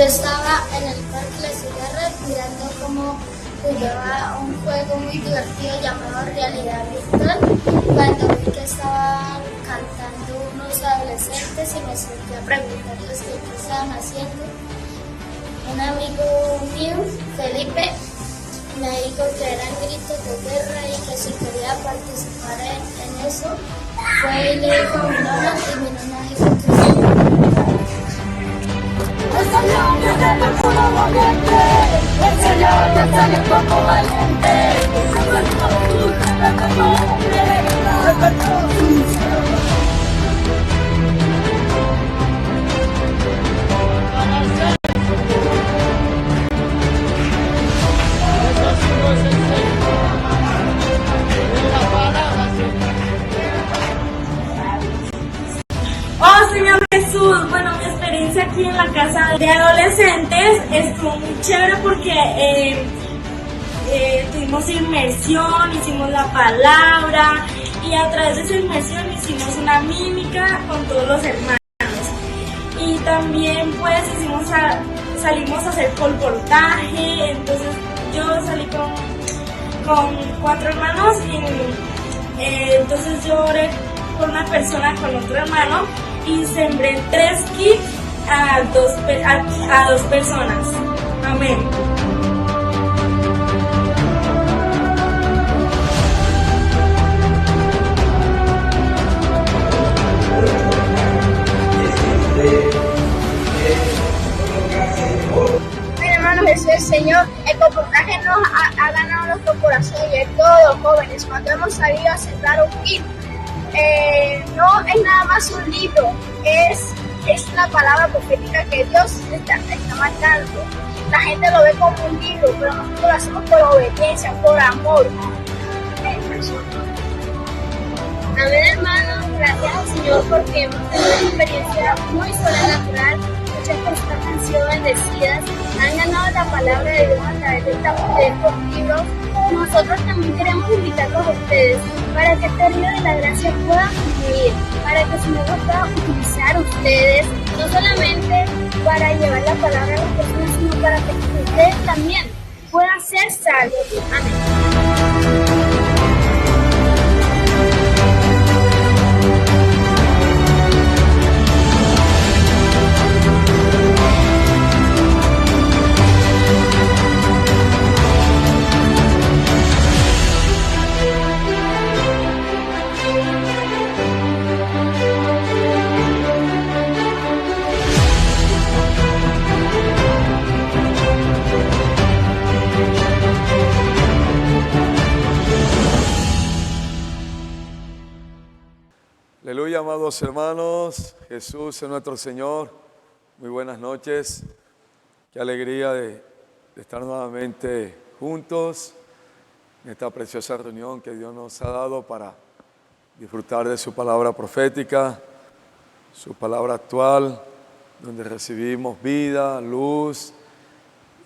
Yo estaba en el parque La Cigarra mirando cómo jugaba un juego muy divertido llamado Realidad Virtual, cuando vi que estaban cantando unos adolescentes y me senté a preguntarles qué estaban haciendo. Un amigo mío, Felipe, me dijo que eran gritos de guerra y que si quería participar en eso, fue y le dijo a mi nona y mi nona dijo que sí. El Señor te sale como valiente, el Señor te sale como valiente, Oh Señor Jesús, bueno, mi experiencia aquí en la casa de adolescentes estuvo muy chévere porque tuvimos inmersión, hicimos la palabra y a través de esa inmersión hicimos una mímica con todos los hermanos. Y también pues salimos a hacer colportaje, entonces yo salí con 4 hermanos y entonces yo oré con una persona, con otro hermano y sembré 3 kits a 2 personas. Amén. Hermano Jesús, el Señor, el comportaje nos ha ganado nuestro corazón y de todos los jóvenes cuando hemos salido a sembrar un kit. No es nada más un libro, es una palabra profética que Dios está marcando. La gente lo ve como un libro, pero nosotros lo hacemos por obediencia, por amor. Amén, hermano, gracias al Señor porque hemos tenido una experiencia muy sobrenatural. Muchas personas han sido bendecidas, han ganado la palabra de Dios a través de estos libros. Nosotros también queremos invitarlos a ustedes para que este río de la gracia pueda fluir, para que el Señor los pueda utilizar a ustedes, no solamente para llevar la palabra a las personas, sino para que ustedes también puedan ser salvos. Amén. Aleluya, amados hermanos, Jesús es nuestro Señor. Muy buenas noches. Qué alegría de estar nuevamente juntos en esta preciosa reunión que Dios nos ha dado para disfrutar de su palabra profética, su palabra actual, donde recibimos vida, luz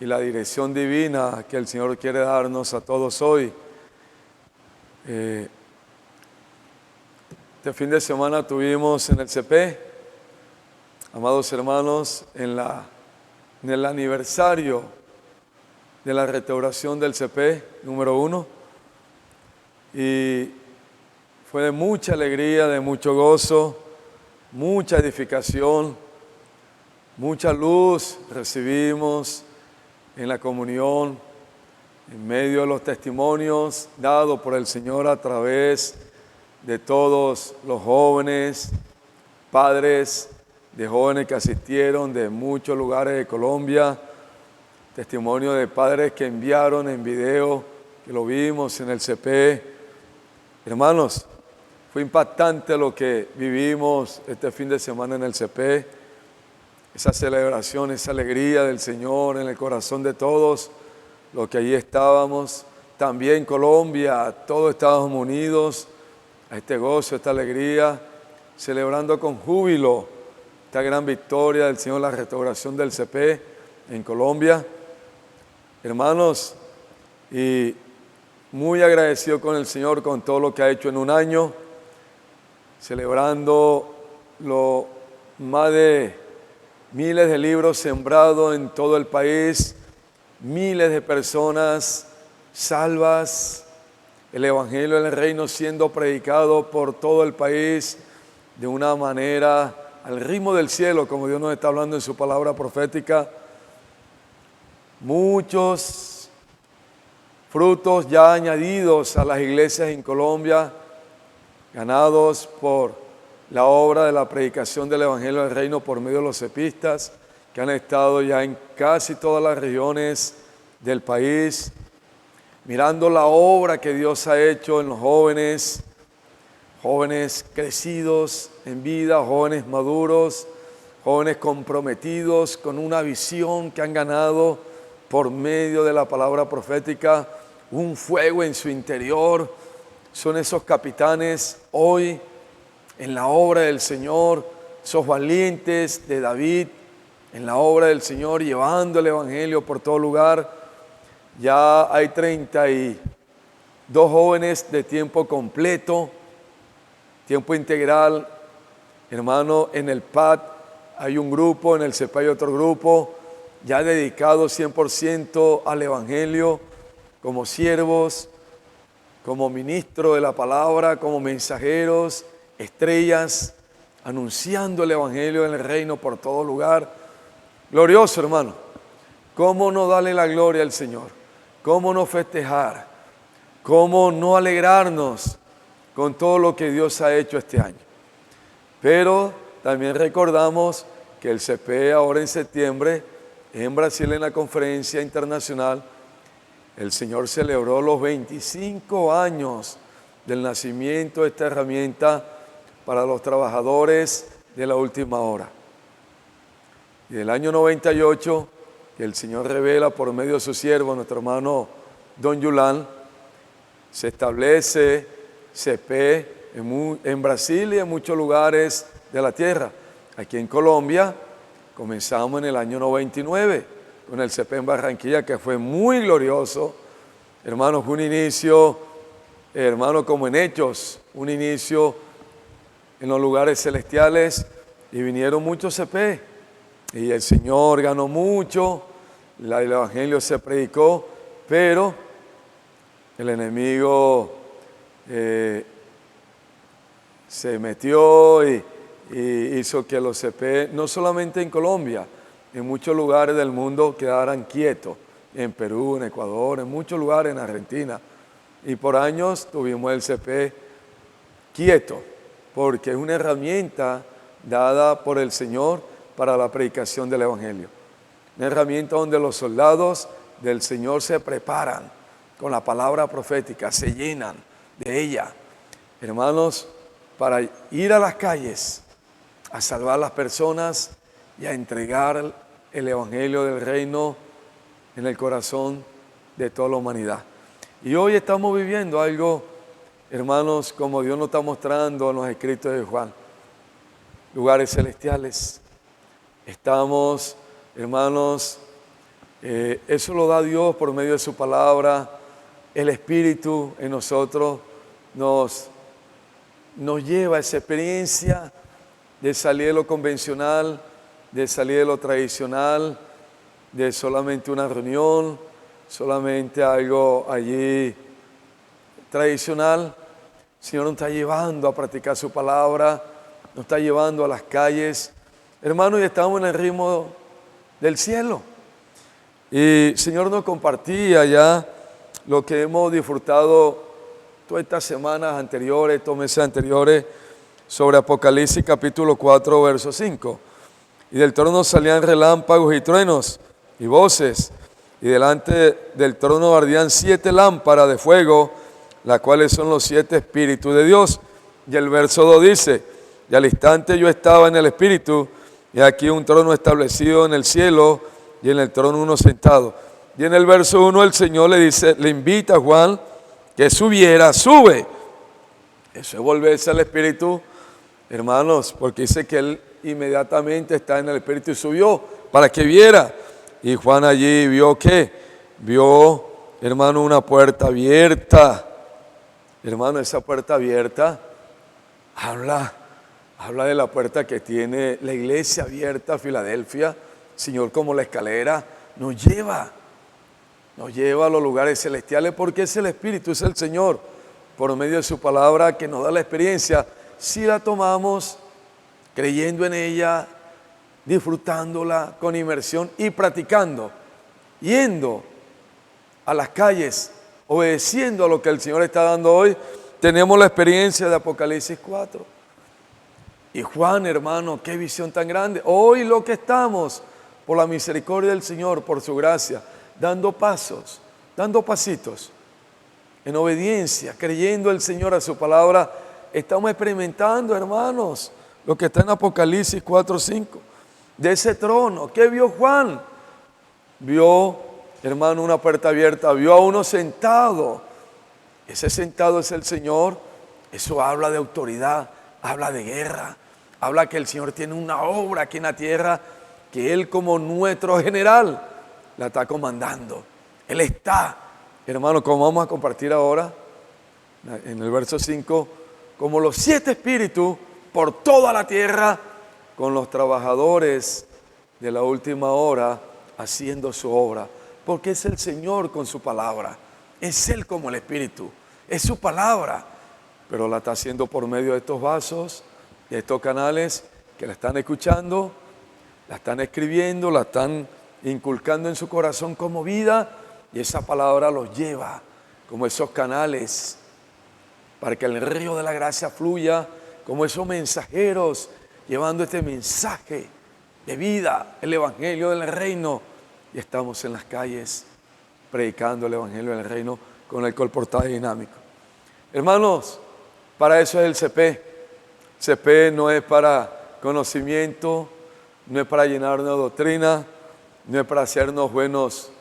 y la dirección divina que el Señor quiere darnos a todos hoy. Este fin de semana tuvimos en el CP, amados hermanos, en el aniversario de la restauración del CP número 1, y fue de mucha alegría, de mucho gozo, mucha edificación, mucha luz recibimos en la comunión, en medio de los testimonios dados por el Señor a través de todos los jóvenes, padres de jóvenes que asistieron de muchos lugares de Colombia, testimonio de padres que enviaron en video, que lo vimos en el CP. Hermanos, fue impactante lo que vivimos este fin de semana en el CP, esa celebración, esa alegría del Señor en el corazón de todos los que allí estábamos. También Colombia, todos estábamos unidos a este gozo, a esta alegría, celebrando con júbilo esta gran victoria del Señor, la restauración del CP en Colombia. Hermanos, y muy agradecido con el Señor con todo lo que ha hecho en un año, celebrando lo más de miles de libros sembrados en todo el país, miles de personas salvas, el Evangelio del Reino siendo predicado por todo el país de una manera al ritmo del cielo, como Dios nos está hablando en su palabra profética. Muchos frutos ya añadidos a las iglesias en Colombia, ganados por la obra de la predicación del Evangelio del Reino por medio de los cepistas, que han estado ya en casi todas las regiones del país, mirando la obra que Dios ha hecho en los jóvenes, jóvenes crecidos en vida, jóvenes maduros, jóvenes comprometidos con una visión que han ganado por medio de la palabra profética, un fuego en su interior. Son esos capitanes hoy en la obra del Señor, esos valientes de David en la obra del Señor, llevando el Evangelio por todo lugar. Ya hay 32 jóvenes de tiempo completo, tiempo integral. Hermano, en el PAD hay un grupo, en el CEPA hay otro grupo, ya dedicados 100% al Evangelio, como siervos, como ministros de la palabra, como mensajeros, estrellas, anunciando el Evangelio en el reino por todo lugar. Glorioso, hermano. ¿Cómo no darle la gloria al Señor? ¿Cómo no festejar? ¿Cómo no alegrarnos con todo lo que Dios ha hecho este año? Pero también recordamos que el CP ahora en septiembre, en Brasil, en la conferencia internacional, el Señor celebró los 25 años del nacimiento de esta herramienta para los trabajadores de la última hora. Y del año 98, que el Señor revela por medio de su siervo, nuestro hermano Don Yulán, se establece CP en Brasil y en muchos lugares de la tierra. Aquí en Colombia comenzamos en el año 99 con el CP en Barranquilla, que fue muy glorioso. Hermanos, un inicio, hermanos, como en Hechos, un inicio en los lugares celestiales, y vinieron muchos CP y el Señor ganó mucho, el Evangelio se predicó, pero el enemigo se metió y hizo que los CP, no solamente en Colombia, en muchos lugares del mundo quedaran quietos, en Perú, en Ecuador, en muchos lugares, en Argentina. Y por años tuvimos el CP quieto, porque es una herramienta dada por el Señor para la predicación del Evangelio. Una herramienta donde los soldados del Señor se preparan con la palabra profética, se llenan de ella. Hermanos, para ir a las calles, a salvar a las personas y a entregar el Evangelio del Reino en el corazón de toda la humanidad. Y hoy estamos viviendo algo, hermanos, como Dios nos está mostrando en los escritos de Juan, lugares celestiales. Estamos, hermanos, eso lo da Dios por medio de su palabra. El Espíritu en nosotros nos lleva a esa experiencia de salir de lo convencional, de salir de lo tradicional, de solamente una reunión, solamente algo allí tradicional. El Señor nos está llevando a practicar su palabra, nos está llevando a las calles. Hermanos, y estamos en el ritmo del cielo. Y el Señor nos compartía ya lo que hemos disfrutado todas estas semanas anteriores, estos meses anteriores, sobre Apocalipsis capítulo 4, verso 5. Y del trono salían relámpagos y truenos y voces, y delante del trono ardían 7 lámparas de fuego, las cuales son los 7 espíritus de Dios. Y el verso 2 dice: y al instante yo estaba en el espíritu, y aquí un trono establecido en el cielo, y en el trono uno sentado. Y en el verso 1 el Señor le dice, le invita a Juan que subiera, sube. Eso es volverse al espíritu, hermanos, porque dice que él inmediatamente está en el espíritu y subió para que viera. Y Juan allí vio ¿qué? Vio, hermano, una puerta abierta. Hermano, esa puerta abierta habla Habla de la puerta que tiene la iglesia abierta a Filadelfia. Señor, como la escalera, nos lleva a los lugares celestiales porque es el Espíritu, es el Señor, por medio de su palabra que nos da la experiencia. Si la tomamos creyendo en ella, disfrutándola con inmersión y practicando, yendo a las calles, obedeciendo a lo que el Señor está dando hoy, tenemos la experiencia de Apocalipsis 4. Y Juan, hermano, qué visión tan grande. Hoy lo que estamos, por la misericordia del Señor, por su gracia, dando pasitos, en obediencia, creyendo el Señor a su palabra, estamos experimentando, hermanos, lo que está en Apocalipsis 4:5, de ese trono. ¿Qué vio Juan? Vio, hermano, una puerta abierta, vio a uno sentado. Ese sentado es el Señor. Eso habla de autoridad, habla de guerra, habla que el Señor tiene una obra aquí en la tierra, que Él como nuestro general la está comandando. Él está, hermano, como vamos a compartir ahora, en el verso 5, como los 7 espíritus por toda la tierra, con los trabajadores de la última hora, haciendo su obra. Porque es el Señor con su palabra, es Él como el Espíritu, es su palabra, pero la está haciendo por medio de estos vasos, de estos canales que la están escuchando, la están escribiendo, la están inculcando en su corazón como vida, y esa palabra los lleva como esos canales para que el río de la gracia fluya, como esos mensajeros llevando este mensaje de vida, el evangelio del reino, y estamos en las calles predicando el evangelio del reino con el colportaje dinámico. Hermanos, para eso es el CP. CP no es para conocimiento, no es para llenarnos de doctrina, no es para hacernos buenos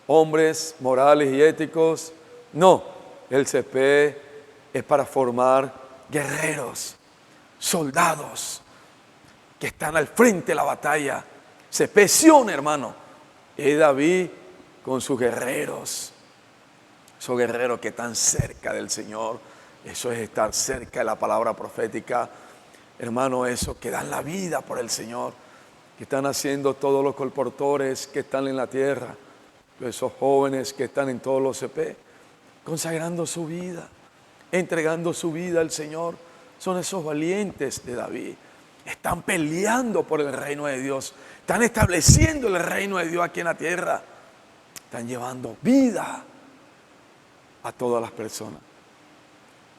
hombres morales y éticos. No, el CP es para formar guerreros, soldados que están al frente de la batalla. CP Sion, hermano, es David con sus guerreros, esos guerreros que están cerca del Señor. Eso es estar cerca de la palabra profética, hermano, eso que dan la vida por el Señor, que están haciendo todos los colportores que están en la tierra, esos jóvenes que están en todos los CP, consagrando su vida, entregando su vida al Señor. Son esos valientes de David, están peleando por el reino de Dios, están estableciendo el reino de Dios aquí en la tierra, están llevando vida a todas las personas.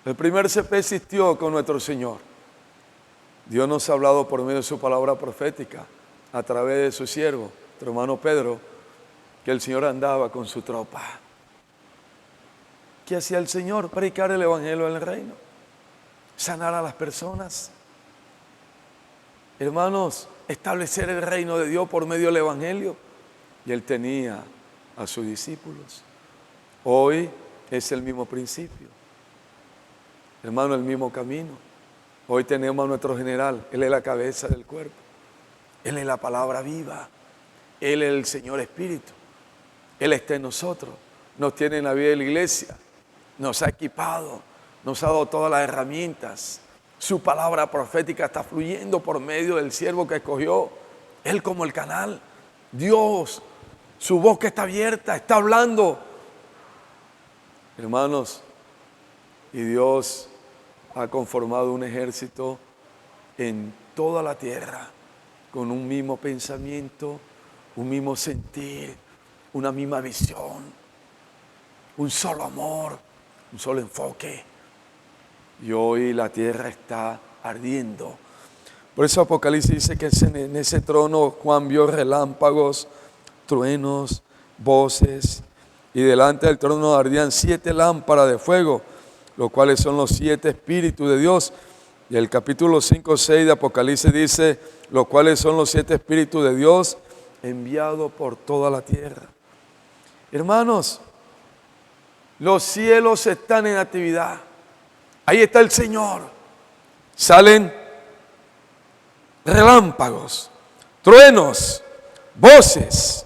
El primer CP existió con nuestro Señor. Dios nos ha hablado por medio de su palabra profética, a través de su siervo, nuestro hermano Pedro, que el Señor andaba con su tropa. ¿Qué hacía el Señor? Predicar el evangelio del reino, sanar a las personas. Hermanos, establecer el reino de Dios por medio del evangelio. Y Él tenía a sus discípulos. Hoy es el mismo principio. Hermano, el mismo camino. Hoy tenemos a nuestro general. Él es la cabeza del cuerpo. Él es la palabra viva. Él es el Señor Espíritu. Él está en nosotros. Nos tiene en la vida de la iglesia. Nos ha equipado. Nos ha dado todas las herramientas. Su palabra profética está fluyendo por medio del siervo que escogió. Él como el canal. Dios, su boca está abierta, está hablando. Hermanos, y Dios ha conformado un ejército en toda la tierra con un mismo pensamiento, un mismo sentir, una misma visión, un solo amor, un solo enfoque. Y hoy la tierra está ardiendo. Por eso Apocalipsis dice que en ese trono Juan vio relámpagos, truenos, voces, y delante del trono ardían 7 lámparas de fuego, los cuales son los 7 espíritus de Dios. Y el capítulo 5-6 de Apocalipsis dice, los cuales son los 7 espíritus de Dios enviados por toda la tierra. Hermanos, los cielos están en actividad. Ahí está el Señor. Salen relámpagos, truenos, voces.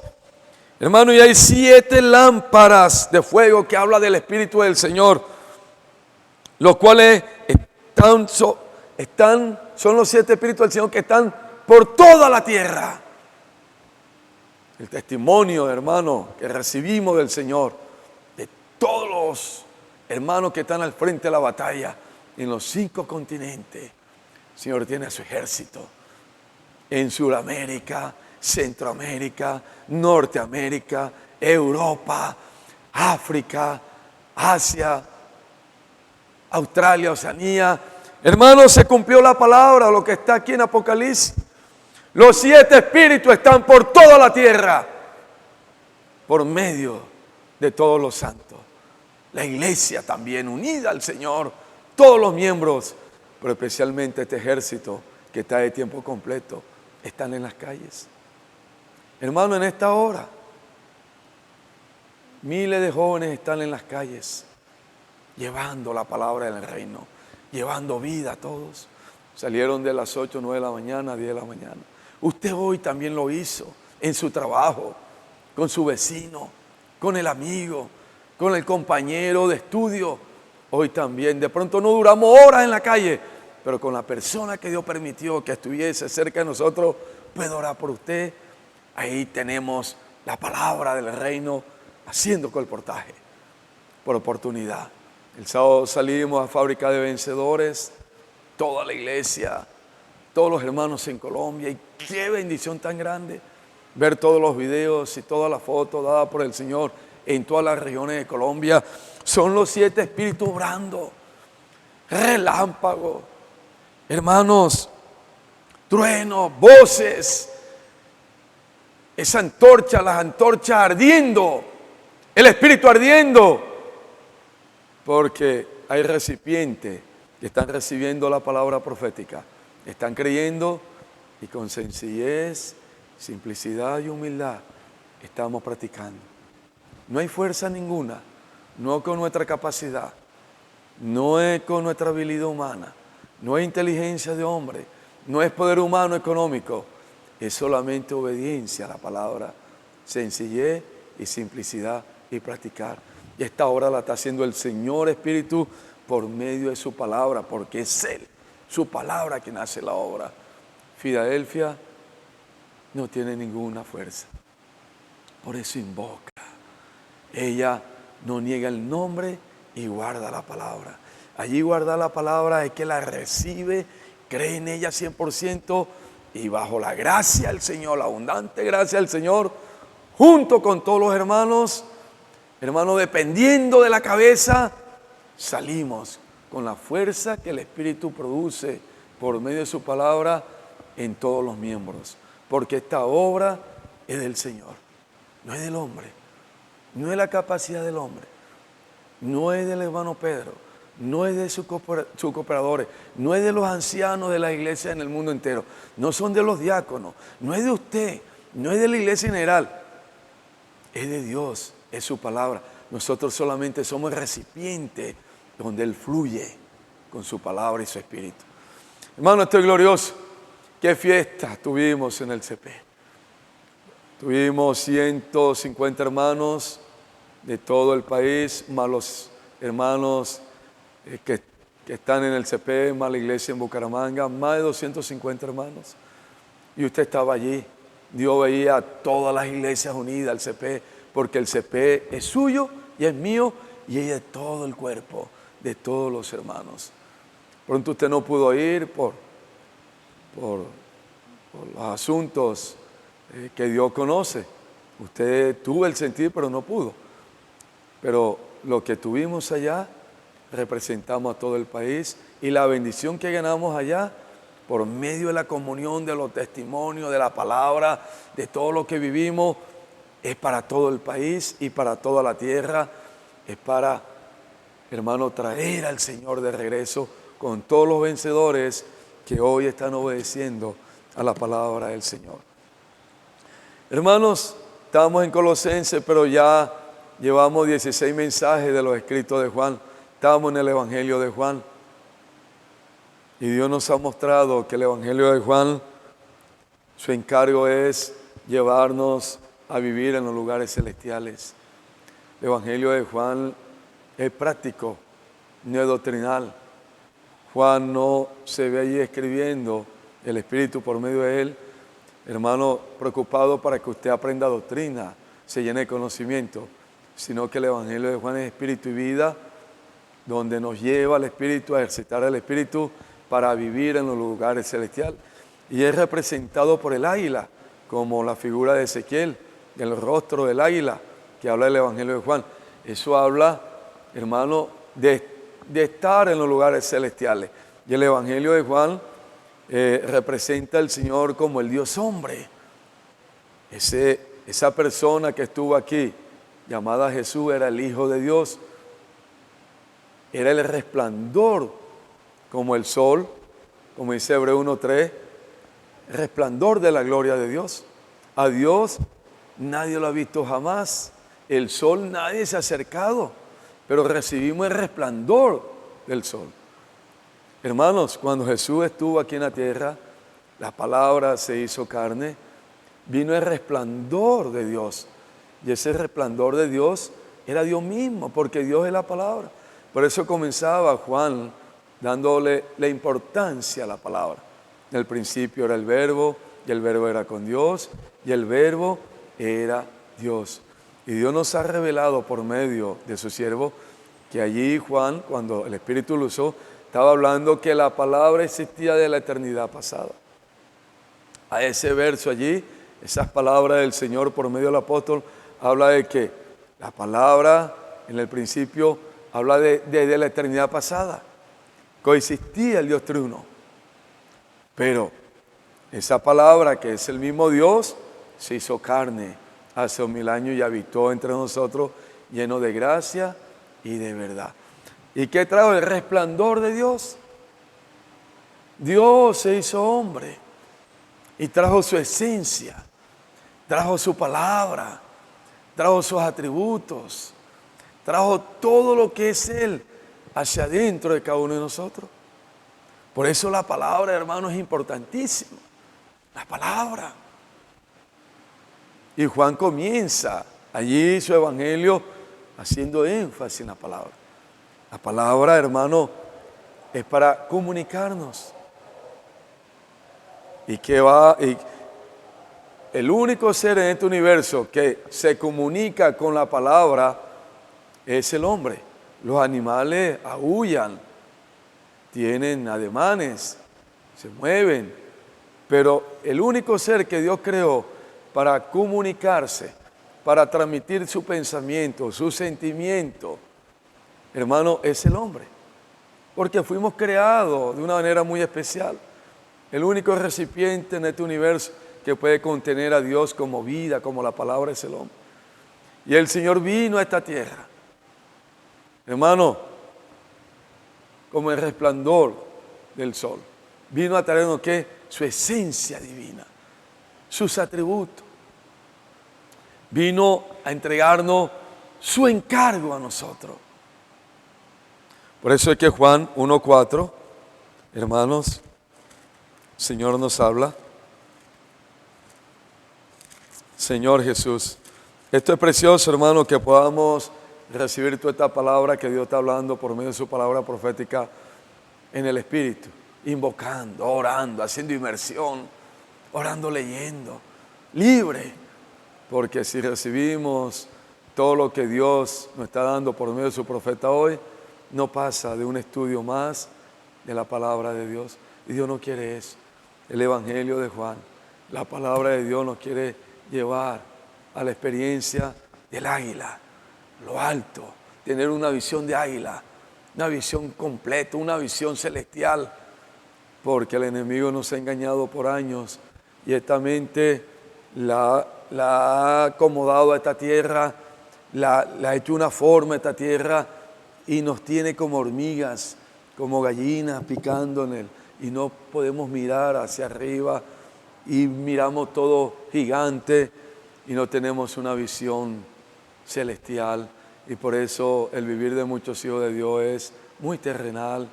Hermano, y hay 7 lámparas de fuego que habla del Espíritu del Señor, los cuales son los 7 espíritus del Señor que están por toda la tierra. El testimonio, hermano, que recibimos del Señor, de todos los hermanos que están al frente de la batalla en los 5 continentes. El Señor tiene a su ejército en Sudamérica, Centroamérica, Norteamérica, Europa, África, Asia, Australia, Oceanía. Hermanos, se cumplió la palabra, lo que está aquí en Apocalipsis. Los 7 espíritus están por toda la tierra, por medio de todos los santos. La iglesia también unida al Señor, todos los miembros, pero especialmente este ejército que está de tiempo completo, están en las calles. Hermano, en esta hora, miles de jóvenes están en las calles, llevando la palabra del reino, llevando vida a todos. Salieron de las 8, 9 de la mañana a 10 de la mañana. Usted hoy también lo hizo en su trabajo, con su vecino, con el amigo, con el compañero de estudio. Hoy también, de pronto no duramos horas en la calle, pero con la persona que Dios permitió que estuviese cerca de nosotros, puedo orar por usted. Ahí tenemos la palabra del reino haciendo colportaje por oportunidad. El sábado salimos a Fábrica de Vencedores, toda la iglesia, todos los hermanos en Colombia, y qué bendición tan grande ver todos los videos y todas las fotos dadas por el Señor en todas las regiones de Colombia. Son los 7 espíritus obrando, relámpagos, hermanos, truenos, voces, esa antorcha, las antorchas ardiendo, el espíritu ardiendo, porque hay recipientes que están recibiendo la palabra profética, están creyendo y con sencillez, simplicidad y humildad estamos practicando. No hay fuerza ninguna, no con nuestra capacidad, no es con nuestra habilidad humana, no es inteligencia de hombre, no es poder humano económico, es solamente obediencia a la palabra, sencillez y simplicidad y practicar. Y esta obra la está haciendo el Señor Espíritu por medio de su palabra, porque es Él, su palabra, quien hace la obra. Filadelfia no tiene ninguna fuerza, por eso invoca. Ella no niega el nombre y guarda la palabra. Allí guardar la palabra es que la recibe, cree en ella 100% y bajo la gracia del Señor, la abundante gracia del Señor, junto con todos los hermanos, dependiendo de la cabeza, salimos con la fuerza que el Espíritu produce por medio de su palabra en todos los miembros. Porque esta obra es del Señor, no es del hombre, no es la capacidad del hombre, no es del hermano Pedro, no es de sus cooperadores, no es de los ancianos de la iglesia en el mundo entero, no son de los diáconos, no es de usted, no es de la iglesia en general, es de Dios, es su palabra. Nosotros solamente somos el recipiente donde Él fluye con su palabra y su espíritu. Hermano, estoy glorioso. Qué fiesta tuvimos en el CP. Tuvimos 150 hermanos de todo el país, más los hermanos que están en el CP, más la iglesia en Bucaramanga, más de 250 hermanos. Y usted estaba allí. Dios veía a todas las iglesias unidas al CP, porque el CP es suyo y es mío y es de todo el cuerpo, de todos los hermanos. Pronto usted no pudo ir por los asuntos que Dios conoce. Usted tuvo el sentir, pero no pudo. Pero lo que tuvimos allá, representamos a todo el país, y la bendición que ganamos allá, por medio de la comunión, de los testimonios, de la palabra, de todo lo que vivimos, es para todo el país y para toda la tierra. Es para, hermano, traer al Señor de regreso con todos los vencedores que hoy están obedeciendo a la palabra del Señor. Hermanos, estamos en Colosenses, pero ya llevamos 16 mensajes de los escritos de Juan. Estamos en el Evangelio de Juan. Y Dios nos ha mostrado que el Evangelio de Juan, su encargo es llevarnos a vivir en los lugares celestiales. El Evangelio de Juan es práctico, no es doctrinal. Juan no se ve allí escribiendo, el Espíritu por medio de él, hermano, preocupado para que usted aprenda doctrina, se llene de conocimiento, sino que el Evangelio de Juan es espíritu y vida, donde nos lleva al Espíritu a ejercitar el Espíritu para vivir en los lugares celestiales. Y es representado por el águila, como la figura de Ezequiel, el rostro del águila, que habla del Evangelio de Juan. Eso habla, hermano, de estar en los lugares celestiales. Y el Evangelio de Juan representa al Señor como el Dios hombre. Esa persona que estuvo aquí, llamada Jesús, era el Hijo de Dios. Era el resplandor como el sol, como dice Hebreo 1:3, resplandor de la gloria de Dios. A Dios nadie lo ha visto jamás. El sol nadie se ha acercado, pero recibimos el resplandor del sol. Hermanos, cuando Jesús estuvo aquí en la tierra, la palabra se hizo carne, vino el resplandor de Dios. Y ese resplandor de Dios era Dios mismo, porque Dios es la palabra. Por eso comenzaba Juan dándole la importancia a la palabra. En el principio era el verbo, y el verbo era con Dios, y el verbo era Dios. Y Dios nos ha revelado por medio de su siervo que allí Juan, cuando el Espíritu lo usó, estaba hablando que la palabra existía de la eternidad pasada. A ese verso allí, esas palabras del Señor por medio del apóstol, habla de que la palabra en el principio habla de la eternidad pasada. Coexistía el Dios triuno. Pero esa palabra, que es el mismo Dios, se hizo carne hace 2000 años y habitó entre nosotros, lleno de gracia y de verdad. ¿Y qué trajo? El resplandor de Dios. Dios se hizo hombre y trajo su esencia, trajo su palabra, trajo sus atributos, trajo todo lo que es Él hacia adentro de cada uno de nosotros. Por eso la palabra, hermano, es importantísima. La palabra. Y Juan comienza allí su evangelio haciendo énfasis en la palabra. La palabra, hermano, es para comunicarnos. Y el único ser en este universo que se comunica con la palabra es el hombre. Los animales aúllan, tienen ademanes, se mueven, pero el único ser que Dios creó para comunicarse, para transmitir su pensamiento, su sentimiento, hermano, es el hombre. Porque fuimos creados de una manera muy especial. El único recipiente en este universo que puede contener a Dios como vida, como la palabra, es el hombre. Y el Señor vino a esta tierra, hermano, como el resplandor del sol. Vino a traernos, ¿qué? Su esencia divina, sus atributos. Vino a entregarnos su encargo a nosotros. Por eso es que Juan 1:4, hermanos, el Señor nos habla. Señor Jesús, esto es precioso, hermano, que podamos recibir toda esta palabra que Dios está hablando por medio de su palabra profética en el Espíritu, invocando, orando, haciendo inmersión, orando, leyendo, libre, porque si recibimos todo lo que Dios nos está dando por medio de su profeta hoy, no pasa de un estudio más de la palabra de Dios. Y Dios no quiere eso. El Evangelio de Juan, la palabra de Dios nos quiere llevar a la experiencia del águila, lo alto, tener una visión de águila, una visión completa, una visión celestial, porque el enemigo nos ha engañado por años y esta mente la ha acomodado a esta tierra, la ha hecho una forma a esta tierra y nos tiene como hormigas, como gallinas picando en él, y no podemos mirar hacia arriba y miramos todo gigante y no tenemos una visión celestial. Y por eso el vivir de muchos hijos de Dios es muy terrenal,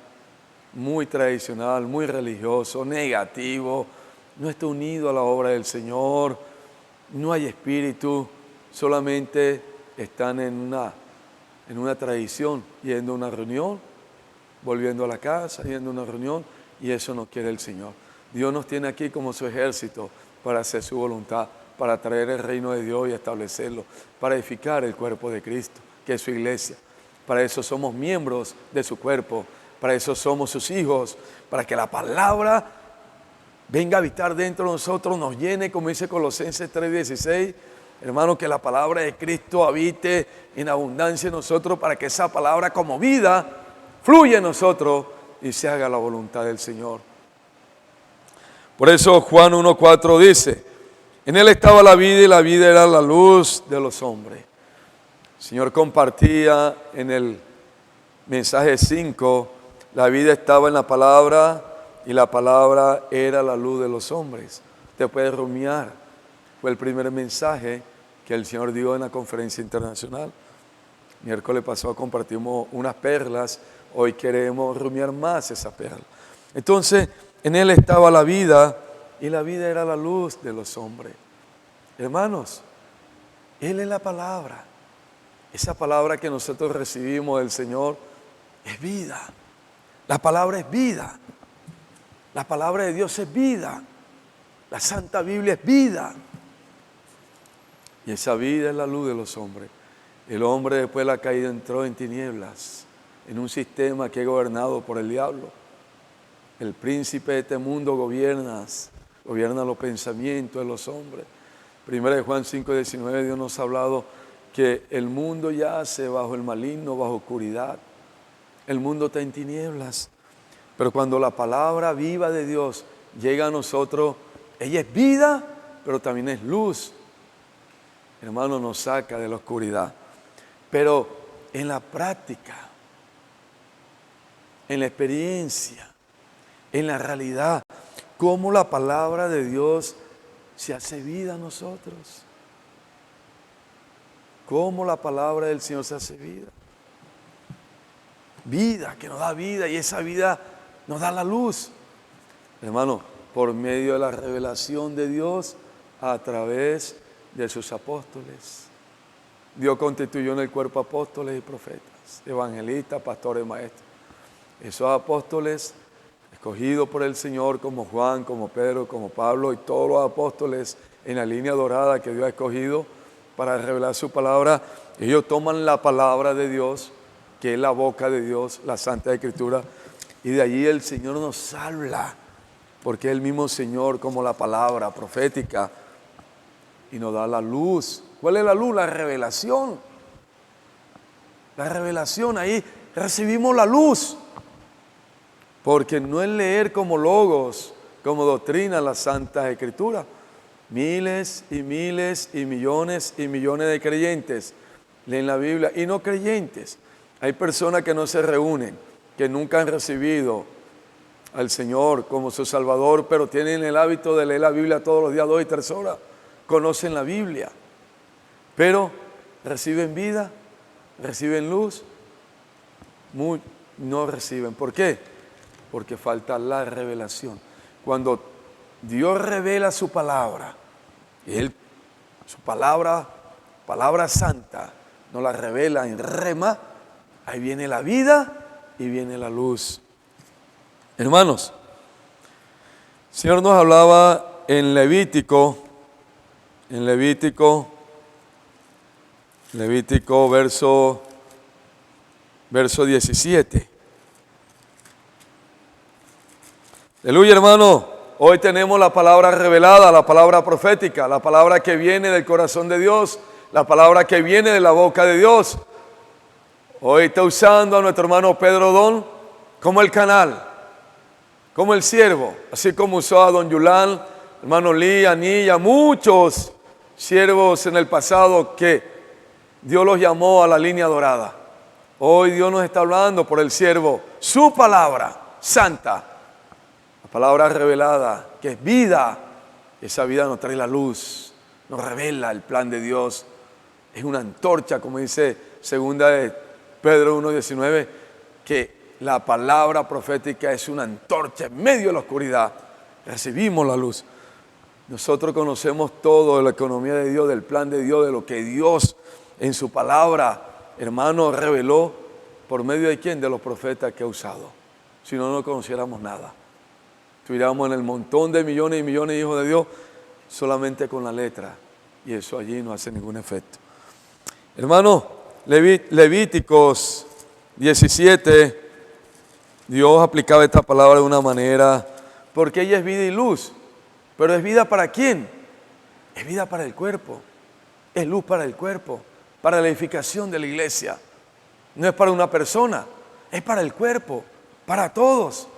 muy tradicional, muy religioso, negativo, no está unido a la obra del Señor, no hay espíritu, solamente están en una tradición, yendo a una reunión, volviendo a la casa, yendo a una reunión, y eso no quiere el Señor. Dios nos tiene aquí como su ejército para hacer su voluntad, para traer el reino de Dios y establecerlo, para edificar el cuerpo de Cristo, que es su iglesia. Para eso somos miembros de su cuerpo, para eso somos sus hijos, para que la palabra venga a habitar dentro de nosotros, nos llene, como dice Colosenses 3:16. Hermano, que la palabra de Cristo habite en abundancia en nosotros, para que esa palabra como vida fluya en nosotros y se haga la voluntad del Señor. Por eso Juan 1:4 dice: en Él estaba la vida y la vida era la luz de los hombres. El Señor compartía en el mensaje 5, la vida estaba en la palabra y la palabra era la luz de los hombres. Usted puede rumiar. Fue el primer mensaje que el Señor dio en la conferencia internacional. Miércoles pasado compartimos unas perlas, hoy queremos rumiar más esa perla. Entonces, en Él estaba la vida y la vida era la luz de los hombres. Hermanos, Él es la palabra. Esa palabra que nosotros recibimos del Señor es vida. La palabra es vida. La palabra de Dios es vida. La Santa Biblia es vida. Y esa vida es la luz de los hombres. El hombre después de la caída entró en tinieblas, en un sistema que es gobernado por el diablo. El príncipe de este mundo gobierna los pensamientos de los hombres. Primera de Juan 5:19, Dios nos ha hablado que el mundo yace bajo el maligno, bajo oscuridad. El mundo está en tinieblas. Pero cuando la palabra viva de Dios llega a nosotros, ella es vida, pero también es luz. Hermano, nos saca de la oscuridad. Pero en la práctica, en la experiencia, en la realidad, cómo la palabra de Dios se hace vida a nosotros. Cómo la palabra del Señor se hace vida. Vida, que nos da vida, y esa vida nos da la luz. Hermano, por medio de la revelación de Dios a través de sus apóstoles. Dios constituyó en el cuerpo apóstoles y profetas, evangelistas, pastores, maestros. Esos apóstoles escogidos por el Señor, como Juan, como Pedro, como Pablo y todos los apóstoles en la línea dorada que Dios ha escogido para revelar su palabra, ellos toman la palabra de Dios, que es la boca de Dios, la Santa Escritura, y de allí el Señor nos habla, porque es el mismo Señor como la palabra profética, y nos da la luz. ¿Cuál es la luz? La revelación. La revelación, ahí recibimos la luz. Porque no es leer como logos, como doctrina la Santa Escritura. Miles y miles y millones de creyentes leen la Biblia y no creyentes. Hay personas que no se reúnen, que nunca han recibido al Señor como su Salvador, pero tienen el hábito de leer la Biblia todos los días, 2 y 3 horas. Conocen la Biblia, pero reciben vida, reciben luz, no reciben. ¿Por qué? Porque falta la revelación. Cuando Dios revela su palabra, su palabra santa, nos la revela en rema, ahí viene la vida y viene la luz. Hermanos, el Señor nos hablaba en Levítico verso 17. Aleluya, hermano. Hoy tenemos la palabra revelada, la palabra profética, la palabra que viene del corazón de Dios, la palabra que viene de la boca de Dios. Hoy está usando a nuestro hermano Pedro Don como el canal, como el siervo, así como usó a don Yulán, hermano Lee, Anilla, muchos siervos en el pasado que Dios los llamó a la línea dorada. Hoy Dios nos está hablando por el siervo, su palabra santa, la palabra revelada, que es vida. Esa vida nos trae la luz, nos revela el plan de Dios. Es una antorcha, como dice segunda de Pedro 1:19, que la palabra profética es una antorcha en medio de la oscuridad. Recibimos la luz. Nosotros conocemos todo de la economía de Dios, del plan de Dios, de lo que Dios en su palabra, hermano, reveló. ¿por medio de quién? De los profetas que ha usado. Si no, no conociéramos nada. Estuviéramos en el montón de millones y millones de hijos de Dios solamente con la letra. Y eso allí no hace ningún efecto. Hermano, Levíticos 17, Dios aplicaba esta palabra de una manera, porque ella es vida y luz. Pero ¿es vida para quién? Es vida para el cuerpo. Es luz para el cuerpo, para la edificación de la iglesia. No es para una persona, es para el cuerpo, para todos.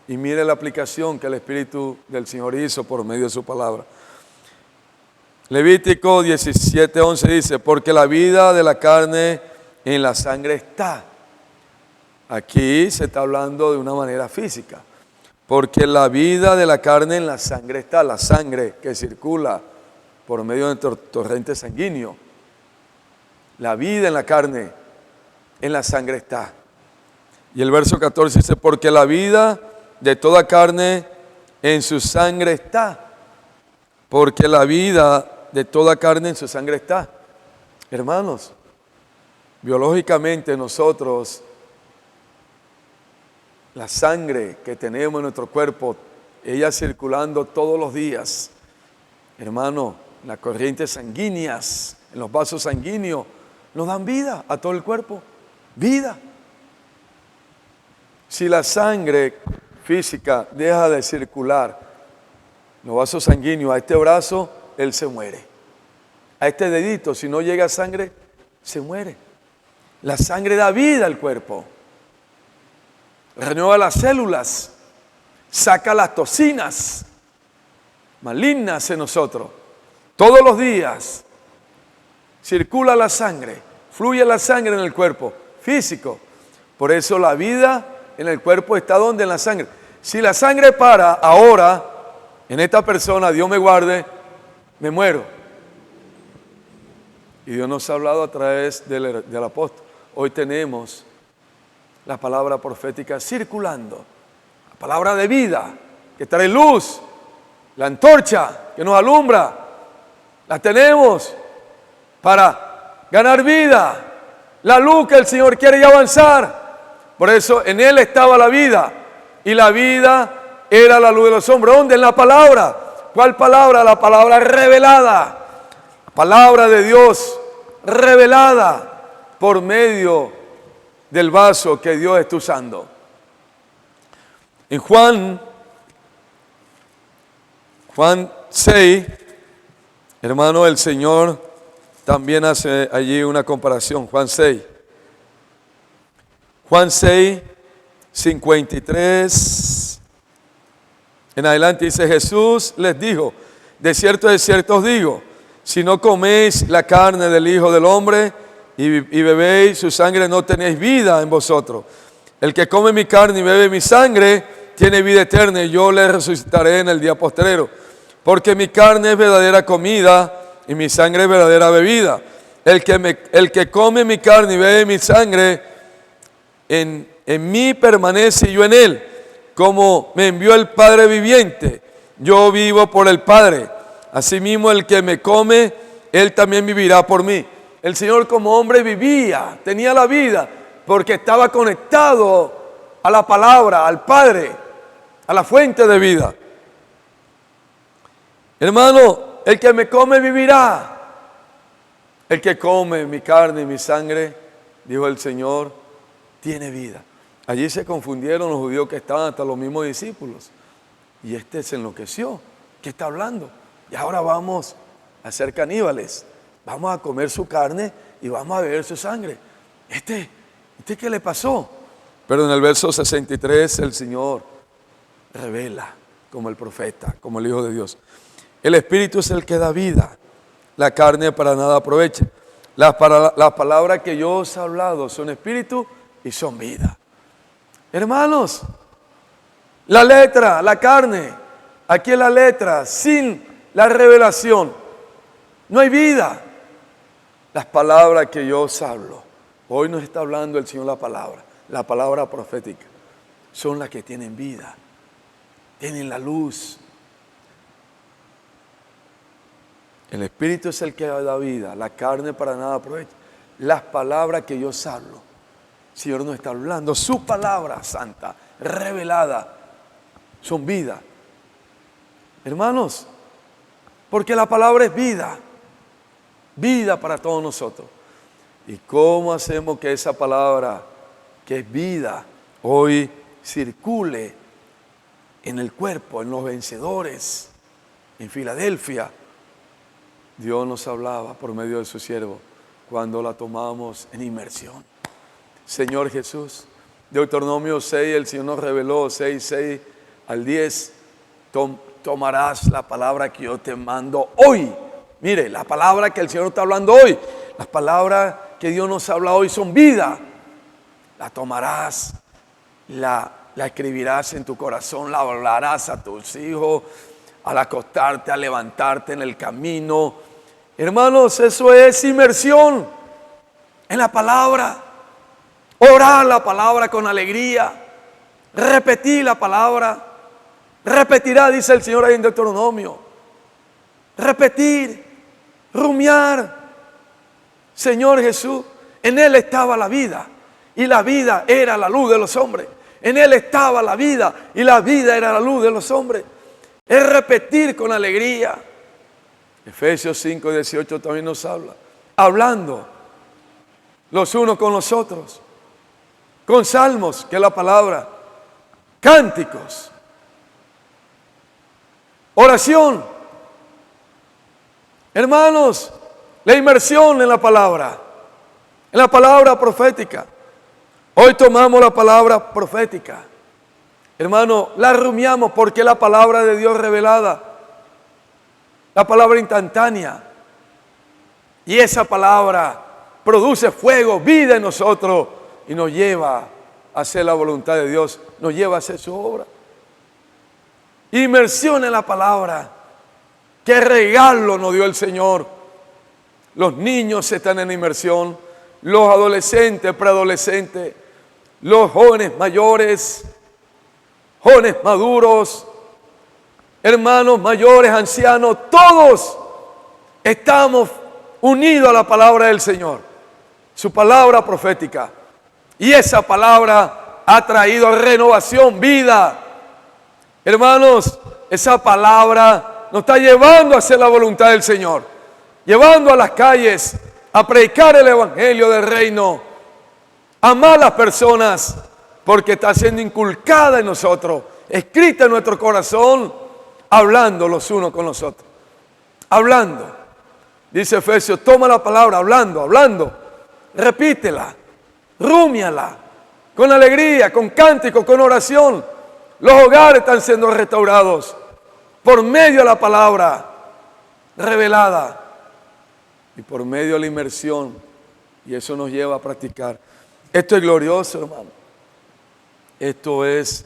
Y mire la aplicación que el Espíritu del Señor hizo por medio de su palabra. Levítico 17:11 dice, porque la vida de la carne en la sangre está. Aquí se está hablando de una manera física. Porque la vida de la carne en la sangre está, la sangre que circula por medio de torrente sanguíneo. La vida en la carne, en la sangre está. Y el verso 14 dice, porque la vida de toda carne en su sangre está. Porque la vida de toda carne en su sangre está. Hermanos, biológicamente nosotros, la sangre que tenemos en nuestro cuerpo, ella circulando todos los días, hermano, las corrientes sanguíneas, en los vasos sanguíneos, nos dan vida a todo el cuerpo, vida. Si la sangre física deja de circular, los vasos sanguíneos, a este brazo, él se muere. A este dedito, si no llega sangre, se muere. La sangre da vida al cuerpo, renueva las células, saca las toxinas malignas en nosotros. Todos los días circula la sangre, fluye la sangre en el cuerpo físico. Por eso la vida en el cuerpo está donde, en la sangre. Si la sangre para ahora en esta persona, Dios me guarde, me muero. Y Dios nos ha hablado a través del apóstol. Hoy tenemos la palabra profética circulando, la palabra de vida que trae luz, la antorcha que nos alumbra, la tenemos para ganar vida, la luz que el Señor quiere ya avanzar. Por eso en Él estaba la vida, y la vida era la luz de los hombres. ¿Dónde? En la palabra. ¿Cuál palabra? La palabra revelada, la palabra de Dios revelada por medio del vaso que Dios está usando. En Juan 6, hermano, el Señor también hace allí una comparación. Juan 6, 53 en adelante dice, Jesús les dijo, de cierto os digo, si no coméis la carne del Hijo del Hombre y bebéis su sangre, no tenéis vida en vosotros. El que come mi carne y bebe mi sangre tiene vida eterna, y yo le resucitaré en el día postrero. Porque mi carne es verdadera comida y mi sangre es verdadera bebida. El que come mi carne y bebe mi sangre, en mí permanece y yo en él. Como me envió el Padre viviente, yo vivo por el Padre. Asimismo, el que me come, él también vivirá por mí. El Señor como hombre vivía, tenía la vida, porque estaba conectado a la palabra, al Padre, a la fuente de vida. Hermano, el que me come vivirá. El que come mi carne y mi sangre, dijo el Señor, tiene vida. Allí se confundieron los judíos que estaban, hasta los mismos discípulos. Y este se enloqueció. ¿Qué está hablando? Y ahora vamos a ser caníbales. Vamos a comer su carne y vamos a beber su sangre. ¿Este qué le pasó? Pero en el verso 63 el Señor revela como el profeta, como el Hijo de Dios. El Espíritu es el que da vida. La carne para nada aprovecha. Las palabras que yo os he hablado son espíritu y son vida. Hermanos, la letra, la carne, aquí es la letra, sin la revelación, no hay vida. Las palabras que yo os hablo, hoy nos está hablando el Señor la palabra profética, son las que tienen vida, tienen la luz. El Espíritu es el que da vida, la carne para nada aprovecha. Las palabras que yo os hablo El Señor nos está hablando. Su palabra santa, revelada, son vida. Hermanos, porque la palabra es vida. Vida para todos nosotros. ¿Y cómo hacemos que esa palabra, que es vida, hoy circule en el cuerpo, en los vencedores, en Filadelfia? Dios nos hablaba por medio de su siervo cuando la tomamos en inmersión. Señor Jesús, Deuteronomio 6, el Señor nos reveló 6 al 10, tomarás la palabra que yo te mando hoy. Mire, la palabra que el Señor está hablando hoy, las palabras que Dios nos habla hoy son vida. La tomarás, la escribirás en tu corazón, la hablarás a tus hijos, al acostarte, al levantarte en el camino. Hermanos, eso es inmersión en la palabra. Orar la palabra con alegría. Repetir la palabra. Repetirá, dice el Señor ahí en Deuteronomio. Repetir, rumiar. Señor Jesús, en Él estaba la vida. Y la vida era la luz de los hombres. En Él estaba la vida. Y la vida era la luz de los hombres. Es repetir con alegría. Efesios 5, 18 también nos habla. Hablando los unos con los otros. Con salmos, que es la palabra. Cánticos. Oración. Hermanos, la inmersión en la palabra profética. Hoy tomamos la palabra profética. Hermano, la rumiamos porque es la palabra de Dios revelada. La palabra instantánea. Y esa palabra produce fuego, vida en nosotros y nos lleva a hacer la voluntad de Dios, nos lleva a hacer su obra. Inmersión en la palabra. Qué regalo nos dio el Señor. Los niños están en inmersión, los adolescentes, preadolescentes, los jóvenes mayores, jóvenes maduros, hermanos mayores, ancianos, todos estamos unidos a la palabra del Señor, su palabra profética. Y esa palabra ha traído renovación, vida. Hermanos, esa palabra nos está llevando a hacer la voluntad del Señor, llevando a las calles a predicar el evangelio del reino, amar a las personas, porque está siendo inculcada en nosotros, escrita en nuestro corazón, hablando los unos con los otros. Hablando. Dice Efesios, toma la palabra, hablando, repítela, rúmiala, con alegría, con cántico, con oración. Los hogares están siendo restaurados por medio de la palabra revelada y por medio de la inmersión. Y eso nos lleva a practicar. Esto es glorioso, hermano. Esto es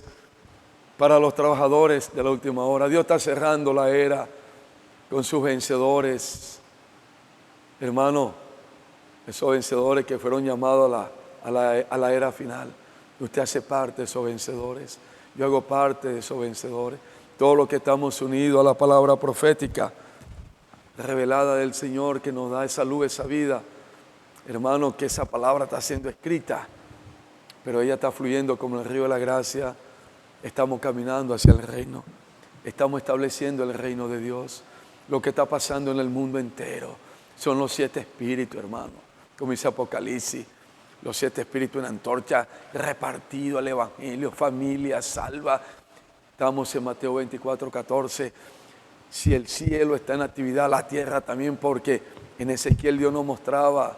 para los trabajadores de la última hora. Dios está cerrando la era con sus vencedores. Hermano, esos vencedores que fueron llamados a la era final. Usted hace parte de esos vencedores. Yo hago parte de esos vencedores. Todos los que estamos unidos a la palabra profética revelada del Señor, que nos da esa luz, esa vida. Hermano, que esa palabra está siendo escrita, pero ella está fluyendo como el río de la gracia. Estamos caminando hacia el reino. Estamos estableciendo el reino de Dios. Lo que está pasando en el mundo entero son los 7 espíritus, hermano. Como dice Apocalipsis, los 7 espíritus en antorcha repartido al evangelio, familia salva. Estamos en Mateo 24, 14. Si el cielo está en actividad, la tierra también, porque en Ezequiel Dios nos mostraba,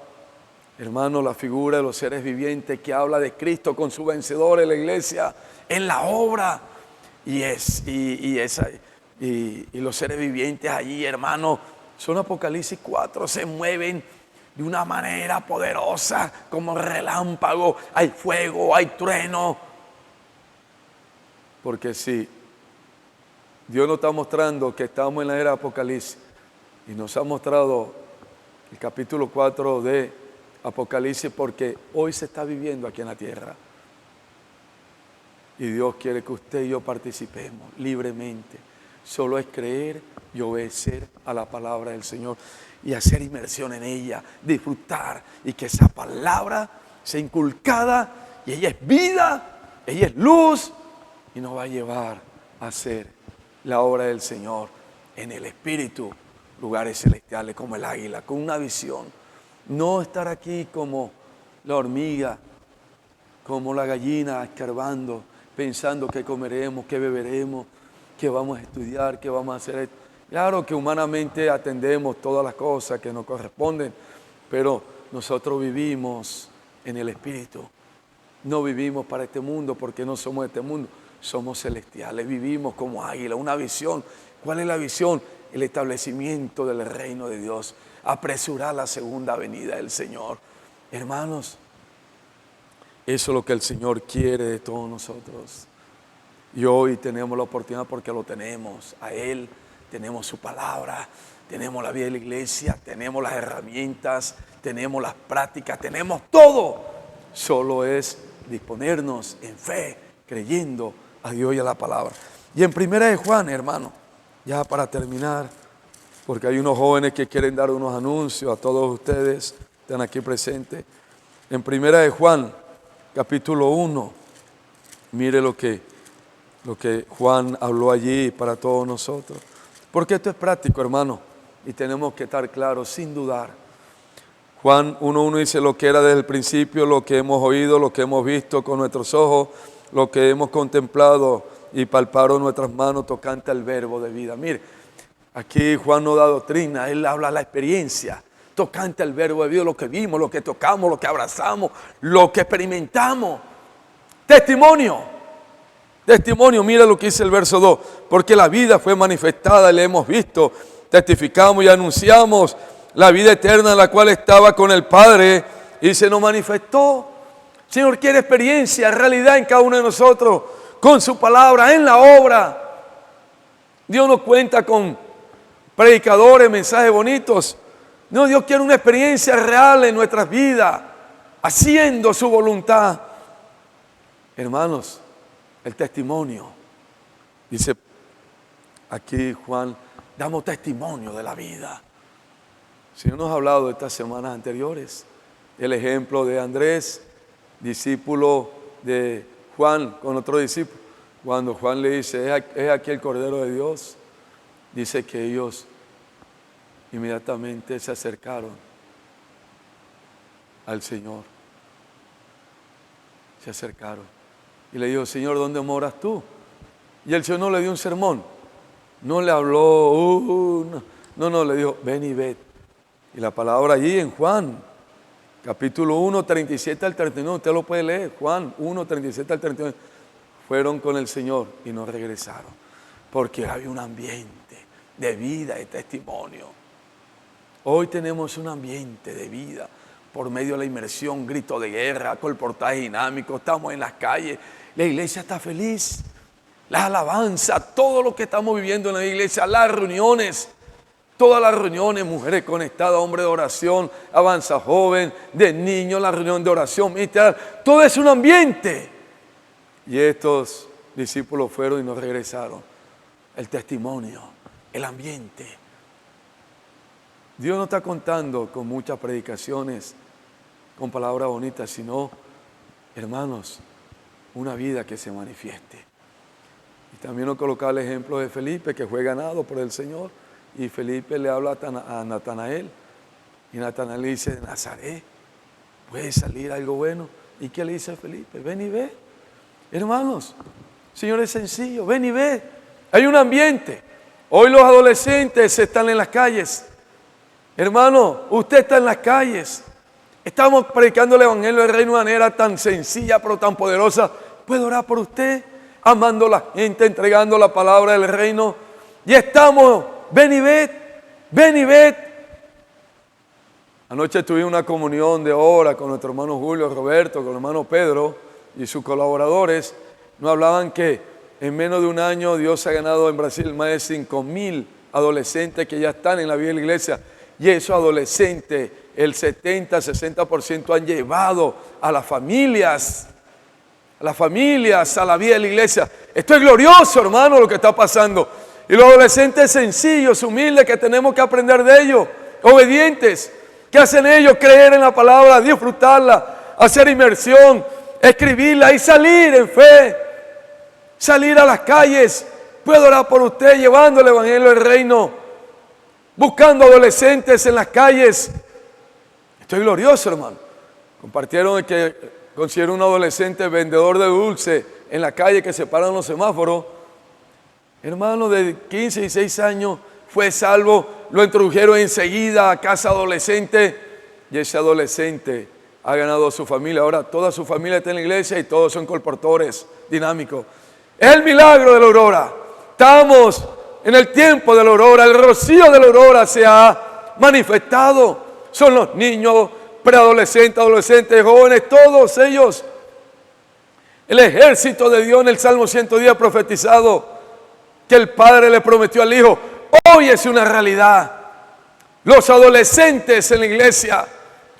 hermano, la figura de los seres vivientes que habla de Cristo con su vencedor en la iglesia, en la obra. Y los seres vivientes allí, hermano, son Apocalipsis 4, se mueven de una manera poderosa, como relámpago, hay fuego, hay trueno. Porque si Dios nos está mostrando que estamos en la era de Apocalipsis y nos ha mostrado el capítulo 4 de Apocalipsis, porque hoy se está viviendo aquí en la tierra. Y Dios quiere que usted y yo participemos libremente. Solo es creer y obedecer a la palabra del Señor y hacer inmersión en ella, disfrutar, y que esa palabra sea inculcada, y ella es vida, ella es luz, y nos va a llevar a hacer la obra del Señor en el Espíritu, lugares celestiales como el águila, con una visión. No estar aquí como la hormiga, como la gallina escarbando, pensando qué comeremos, qué beberemos, qué vamos a estudiar, qué vamos a hacer. Claro que humanamente atendemos todas las cosas que nos corresponden, pero nosotros vivimos en el Espíritu. No vivimos para este mundo porque no somos de este mundo, somos celestiales, vivimos como águila, una visión. ¿Cuál es la visión? El establecimiento del reino de Dios, apresurar la segunda venida del Señor. Hermanos, eso es lo que el Señor quiere de todos nosotros. Y hoy tenemos la oportunidad porque lo tenemos a Él, tenemos su palabra, tenemos la vida de la iglesia, tenemos las herramientas, tenemos las prácticas, tenemos todo. Solo es disponernos en fe, creyendo a Dios y a la palabra. Y en Primera de Juan, hermano, ya para terminar, porque hay unos jóvenes que quieren dar unos anuncios a todos ustedes, están aquí presentes. En Primera de Juan, capítulo 1, mire lo que Juan habló allí para todos nosotros. Porque esto es práctico, hermano, y tenemos que estar claros, sin dudar. Juan 1:1 dice: lo que era desde el principio, lo que hemos oído, lo que hemos visto con nuestros ojos, lo que hemos contemplado y palparon nuestras manos tocante al verbo de vida. Mire, aquí Juan no da doctrina, él habla la experiencia tocante al verbo de vida, lo que vimos, lo que tocamos, lo que abrazamos, lo que experimentamos. Testimonio, mira lo que dice el verso 2, porque la vida fue manifestada y la hemos visto, testificamos y anunciamos la vida eterna, la cual estaba con el Padre y se nos manifestó. El Señor quiere experiencia, realidad en cada uno de nosotros, con su palabra, en la obra. Dios no cuenta con predicadores, mensajes bonitos. No, Dios quiere una experiencia real en nuestras vidas, haciendo su voluntad. Hermanos, el testimonio, dice aquí Juan, damos testimonio de la vida. Si no nos ha hablado de estas semanas anteriores, el ejemplo de Andrés, discípulo de Juan con otro discípulo, cuando Juan le dice, es aquí el Cordero de Dios, dice que ellos inmediatamente se acercaron al Señor, se acercaron y le dijo, Señor, ¿dónde moras tú? Y el Señor no le dio un sermón, no le habló, no, le dijo, ven y ved. Y la palabra allí en Juan, capítulo 1, 37 al 39, usted lo puede leer, Juan 1, 37 al 39, fueron con el Señor y no regresaron, porque había un ambiente de vida, de testimonio. Hoy tenemos un ambiente de vida, por medio de la inmersión, grito de guerra, colportaje dinámico, estamos en las calles, la iglesia está feliz, la alabanza, todo lo que estamos viviendo en la iglesia, las reuniones, todas las reuniones, mujeres conectadas, hombres de oración, avanza joven, de niños, la reunión de oración ministerial, todo es un ambiente. Y estos discípulos fueron y no regresaron. El testimonio, el ambiente. Dios no está contando con muchas predicaciones, con palabras bonitas, sino, hermanos, una vida que se manifieste. Y también nos colocaba el ejemplo de Felipe, que fue ganado por el Señor. Y Felipe le habla a Natanael. Y Natanael le dice, de Nazaret, ¿puede salir algo bueno? ¿Y qué le dice a Felipe? Ven y ve. Hermanos, Señor es sencillo, ven y ve. Hay un ambiente. Hoy los adolescentes están en las calles. Hermano, usted está en las calles. Estamos predicando el Evangelio del Reino de una manera tan sencilla, pero tan poderosa. ¿Puedo orar por usted? Amando a la gente, entregando la palabra del reino. Y estamos, ven y ved, ven y ved. Anoche tuvimos una comunión de hora con nuestro hermano Julio Roberto, con el hermano Pedro y sus colaboradores. Nos hablaban que en menos de un año Dios ha ganado en Brasil más de 5,000 adolescentes que ya están en la vida de la iglesia. Y esos adolescentes, el 70-60% han llevado a las familias, a la vida de la iglesia. Esto es glorioso, hermano, lo que está pasando. Y los adolescentes sencillos, humildes, que tenemos que aprender de ellos, obedientes. ¿Qué hacen ellos? Creer en la palabra, disfrutarla, hacer inmersión, escribirla y salir en fe, salir a las calles. Puedo orar por usted llevando el Evangelio del Reino, buscando adolescentes en las calles. Esto es glorioso, hermano. Compartieron que consiguieron un adolescente vendedor de dulce en la calle que se paran los semáforos. Hermano de 15 y 16 años fue salvo, lo introdujeron enseguida a casa adolescente y ese adolescente ha ganado a su familia. Ahora toda su familia está en la iglesia y todos son colportores dinámicos. Es el milagro de la aurora. Estamos en el tiempo de la aurora, el rocío de la aurora se ha manifestado. Son los niños, preadolescentes, adolescentes, jóvenes, todos ellos. El ejército de Dios en el Salmo 110 ha profetizado que el Padre le prometió al Hijo. Hoy es una realidad. Los adolescentes en la iglesia,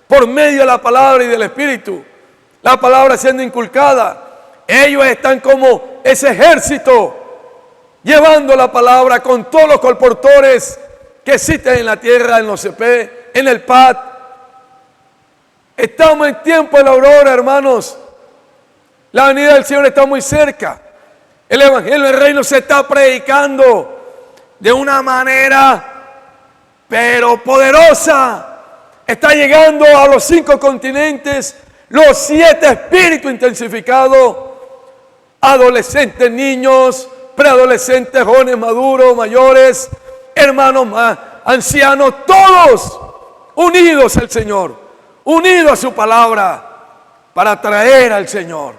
por medio de la palabra y del Espíritu, la palabra siendo inculcada, ellos están como ese ejército, llevando la palabra con todos los colportores que existen en la tierra, en los CP, en el PAD. Estamos en tiempo de la aurora, hermanos. La venida del Señor está muy cerca. El Evangelio del Reino se está predicando de una manera, pero poderosa. Está llegando a los 5 continentes, los 7 espíritus intensificados, adolescentes, niños, preadolescentes, jóvenes, maduros, mayores, hermanos más, ancianos, todos unidos al Señor, unidos a su palabra para traer al Señor.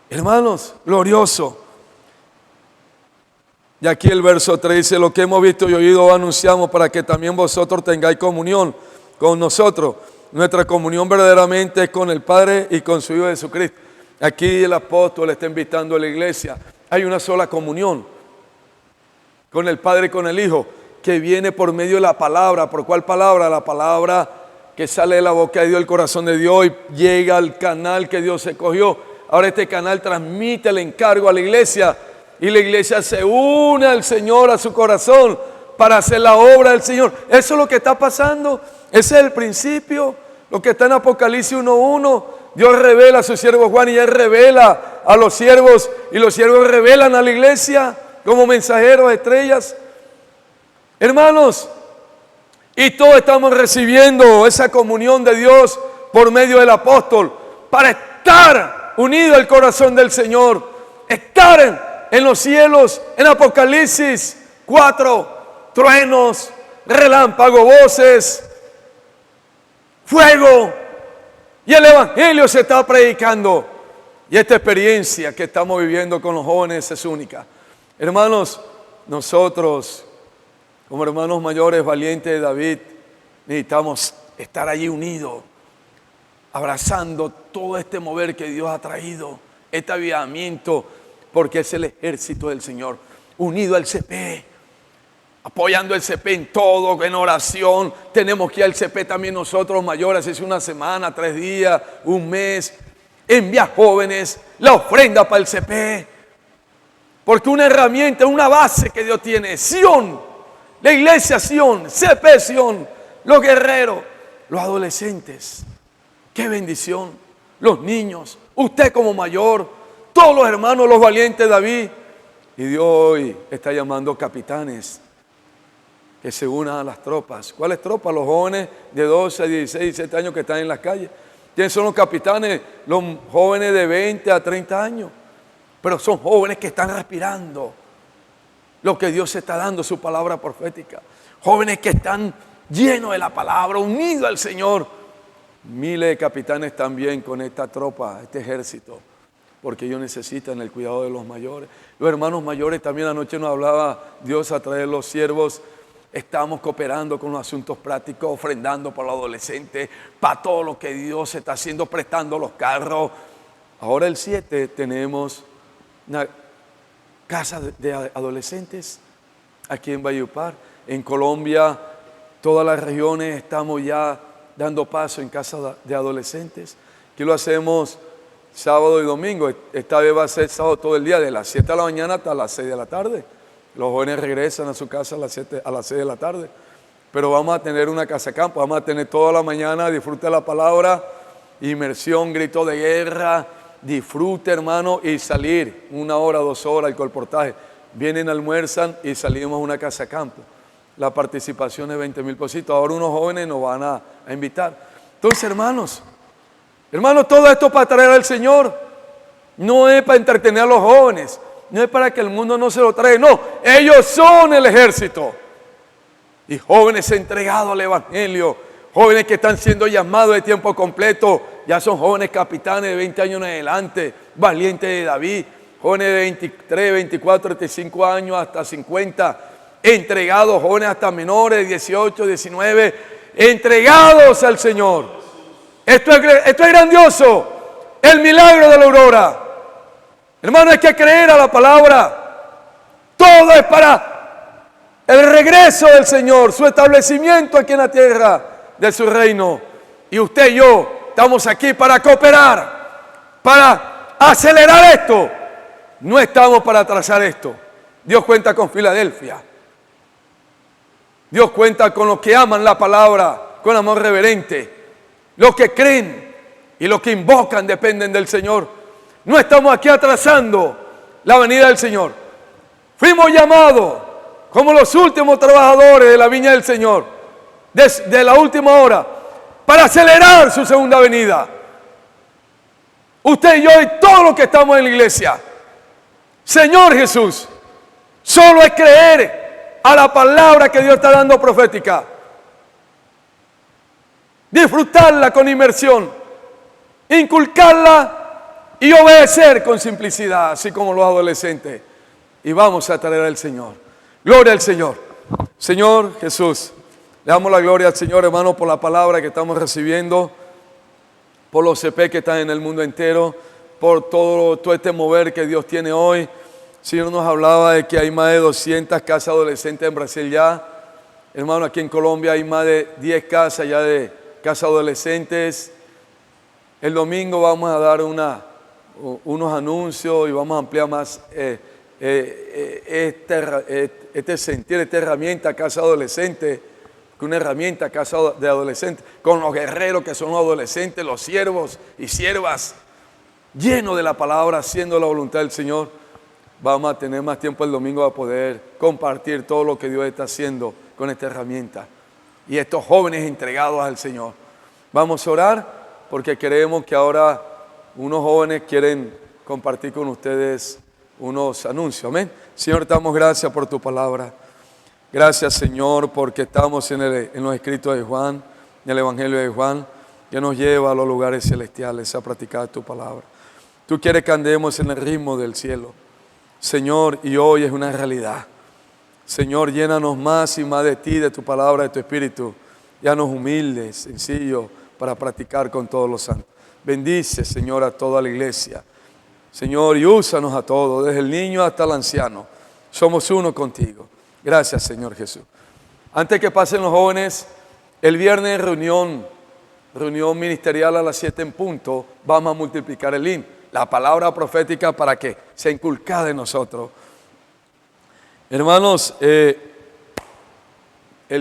Hermanos, glorioso. Y aquí el verso 3 dice: lo que hemos visto y oído anunciamos para que también vosotros tengáis comunión con nosotros. Nuestra comunión verdaderamente es con el Padre y con su Hijo Jesucristo. Aquí el apóstol está invitando a la iglesia. Hay una sola comunión con el Padre y con el Hijo, que viene por medio de la palabra. ¿Por cuál palabra? La palabra que sale de la boca de Dios, el corazón de Dios, y llega al canal que Dios escogió. Ahora este canal transmite el encargo a la iglesia, y la iglesia se une al Señor, a su corazón, para hacer la obra del Señor. Eso es lo que está pasando. Ese es el principio, lo que está en Apocalipsis 1:1. Dios revela a su siervo Juan y Él revela a los siervos, y los siervos revelan a la iglesia como mensajeros de estrellas. Hermanos, y todos estamos recibiendo esa comunión de Dios por medio del apóstol para estar unidos al corazón del Señor, estar en los cielos. En Apocalipsis 4, truenos, relámpagos, voces, fuego, y el Evangelio se está predicando. Y esta experiencia que estamos viviendo con los jóvenes es única. Hermanos, nosotros como hermanos mayores valientes de David necesitamos estar allí unidos, abrazando todo este mover que Dios ha traído, este avivamiento, porque es el ejército del Señor, unido al CP, apoyando el CP en todo, en oración. Tenemos que ir al CP también nosotros mayores, es una semana, 3 días, un mes, envía jóvenes, la ofrenda para el CP, porque una herramienta, una base que Dios tiene, Sion, la iglesia Sion, CP Sion, los guerreros, los adolescentes, qué bendición, los niños, usted como mayor, todos los hermanos, los valientes de David. Y Dios hoy está llamando capitanes que se unan a las tropas. ¿Cuáles tropas? Los jóvenes de 12 a 16, 17 años que están en las calles. ¿Quiénes son los capitanes? Los jóvenes de 20 a 30 años. Pero son jóvenes que están respirando lo que Dios está dando, su palabra profética. Jóvenes que están llenos de la palabra, unidos al Señor. Miles de capitanes también con esta tropa, este ejército, porque ellos necesitan el cuidado de los mayores. Los hermanos mayores también, anoche nos hablaba Dios a través de los siervos. Estamos cooperando con los asuntos prácticos, ofrendando para los adolescentes, para todo lo que Dios está haciendo, prestando los carros. Ahora el 7 tenemos una casa de adolescentes aquí en Valledupar. En Colombia, todas las regiones estamos ya dando paso en casa de adolescentes. Aquí lo hacemos sábado y domingo. Esta vez va a ser sábado todo el día, de las 7 de la mañana hasta las 6 de la tarde. Los jóvenes regresan a su casa a las 6 de la tarde. Pero vamos a tener una casa campo, vamos a tener toda la mañana, disfruta la palabra, inmersión, grito de guerra, disfrute, hermano, y salir 1 hora, 2 horas el colportaje. Vienen, almuerzan y salimos a una casa campo. La participación es 20.000 pesitos. Ahora unos jóvenes nos van a invitar. Entonces, hermanos, todo esto para traer al Señor. No es para entretener a los jóvenes. No es para que el mundo no se lo traiga. No, ellos son el ejército. Y jóvenes entregados al Evangelio. Jóvenes que están siendo llamados de tiempo completo. Ya son jóvenes capitanes de 20 años en adelante. Valientes de David. Jóvenes de 23, 24, 35 años hasta 50. Entregados, jóvenes hasta menores de 18, 19. Entregados al Señor. Esto es grandioso. El milagro de la aurora. Hermano, hay que creer a la palabra. Todo es para el regreso del Señor, su establecimiento aquí en la tierra de su reino. Y usted y yo estamos aquí para cooperar, para acelerar esto. No estamos para atrasar esto. Dios cuenta con Filadelfia. Dios cuenta con los que aman la palabra con amor reverente. Los que creen y los que invocan dependen del Señor. No estamos aquí atrasando la venida del Señor. Fuimos llamados como los últimos trabajadores de la viña del Señor, de la última hora, para acelerar su segunda venida. Usted y yo y todos los que estamos en la iglesia. Señor Jesús, solo es creer a la palabra que Dios está dando profética. Disfrutarla con inmersión, inculcarla y obedecer con simplicidad, así como los adolescentes. Y vamos a traer al Señor. Gloria al Señor. Señor Jesús, le damos la gloria al Señor, hermano, por la palabra que estamos recibiendo, por los CP que están en el mundo entero, por todo este mover que Dios tiene hoy. El Señor nos hablaba de que hay más de 200 casas adolescentes en Brasil ya. Hermano, aquí en Colombia hay más de 10 casas ya de casas adolescentes. El domingo vamos a dar unos anuncios y vamos a ampliar más este sentir, esta herramienta casa adolescente, que una herramienta casa de adolescentes, con los guerreros que son los adolescentes, los siervos y siervas, llenos de la palabra, haciendo la voluntad del Señor. Vamos a tener más tiempo el domingo a poder compartir todo lo que Dios está haciendo con esta herramienta. Y estos jóvenes entregados al Señor. Vamos a orar porque creemos que ahora unos jóvenes quieren compartir con ustedes unos anuncios. Amén. Señor, te damos gracias por tu palabra. Gracias, Señor, porque estamos en los escritos de Juan, en el Evangelio de Juan, que nos lleva a los lugares celestiales a practicar tu palabra. Tú quieres que andemos en el ritmo del cielo, Señor, y hoy es una realidad. Señor, llénanos más y más de ti, de tu palabra, de tu espíritu. Llénanos humildes, sencillos, para practicar con todos los santos. Bendice, Señor, a toda la iglesia. Señor, y úsanos a todos, desde el niño hasta el anciano. Somos uno contigo. Gracias, Señor Jesús. Antes que pasen los jóvenes, el viernes reunión ministerial a las 7 en punto. Vamos a multiplicar el link, la palabra profética para que sea inculcada en nosotros. Hermanos, el